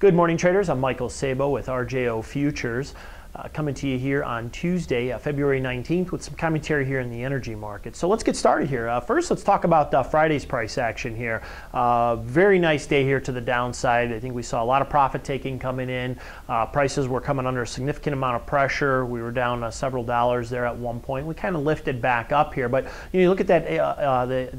Good morning, traders. I'm Michael Sabo with RJO Futures. Coming to you here on Tuesday, February 19th, with some commentary here in the energy market. So let's get started here. First, let's talk about Friday's price action here. Very nice day here to the downside. I think we saw a lot of profit taking coming in. Prices were coming under a significant amount of pressure. We were down several dollars there at one point. We kind of lifted back up here, but you look at that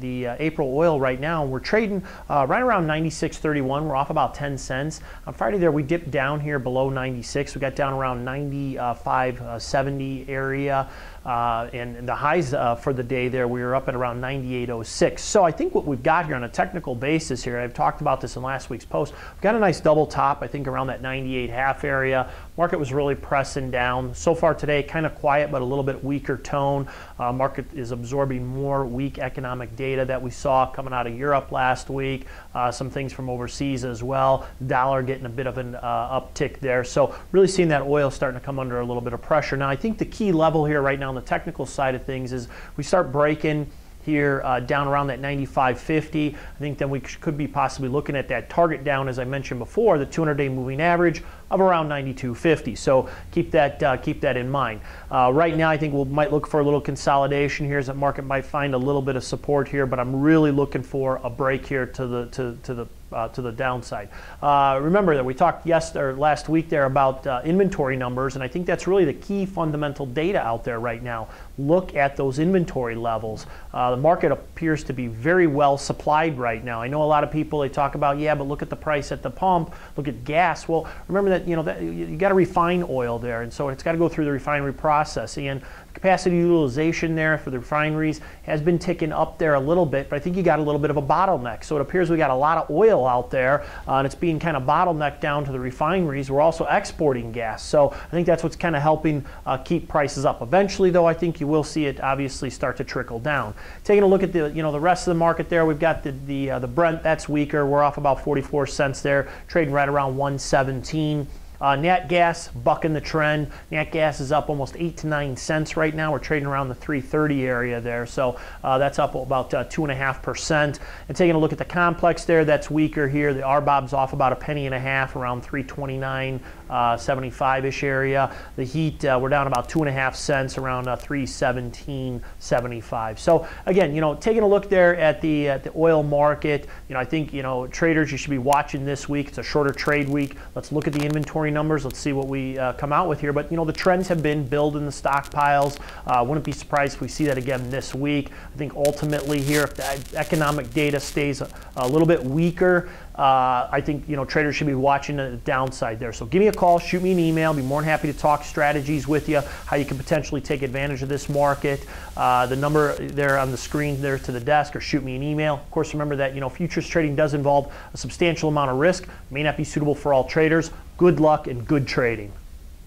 the April oil right now. We're trading right around 96.31. We're off about 10 cents. On Friday there, we dipped down here below 96. We got down around 95.70 area, and the highs for the day there, we were up at around 98.06. So I think what we've got here on a technical basis here, I've talked about this in last week's post, we've got a nice double top, I think around that 98.5 area. Market was really pressing down. So far today, kind of quiet, but a little bit weaker tone. Market is absorbing more weak economic data that we saw coming out of Europe last week, some things from overseas as well. Dollar getting a bit of an uptick there. So really seeing that oil starting to come under a little bit of pressure. Now I think the key level here right now on the technical side of things is we start breaking here down around that 95.50. I think then we could be possibly looking at that target down, as I mentioned before, the 200-day moving average of around 92.50. So keep that in mind. Right now, I think we might look for a little consolidation here, as the market might find a little bit of support here, but I'm really looking for a break here to the downside. Remember that we talked last week there about inventory numbers, and I think that's really the key fundamental data out there right now. Look at those inventory levels. The market appears to be very well supplied right now. I know a lot of people, they talk about, yeah, but look at the price at the pump, look at gas. Well, remember that you got to refine oil there, and so it's got to go through the refinery process. And capacity utilization there for the refineries has been ticking up there a little bit, but I think you got a little bit of a bottleneck. So it appears we got a lot of oil out there, and it's being kind of bottlenecked down to the refineries. We're also exporting gas, so I think that's what's kind of helping keep prices up. Eventually, though, I think you will see it obviously start to trickle down. Taking a look at the the rest of the market there, we've got the Brent, that's weaker. We're off about 44 cents there, trading right around 117. Nat gas bucking the trend. Nat gas is up almost 8 to 9 cents right now. We're trading around the 330 area there, so that's up about 2.5%. And taking a look at the complex there, that's weaker here. The RBOB's off about a penny and a half, around 329.75-ish area. The heat, we're down about 2.5 cents, around 317.75. So again, taking a look there at the oil market, I think traders, you should be watching this week. It's a shorter trade week. Let's look at the inventory numbers. Let's see what we come out with here. But the trends have been building the stockpiles. Wouldn't be surprised if we see that again this week. I think ultimately here, if the economic data stays a little bit weaker, I think traders should be watching the downside there. So give me a call, shoot me an email. I'll be more than happy to talk strategies with you, how you can potentially take advantage of this market. The number there on the screen there to the desk, or shoot me an email. Of course, remember that futures trading does involve a substantial amount of risk. May not be suitable for all traders. Good luck and good trading.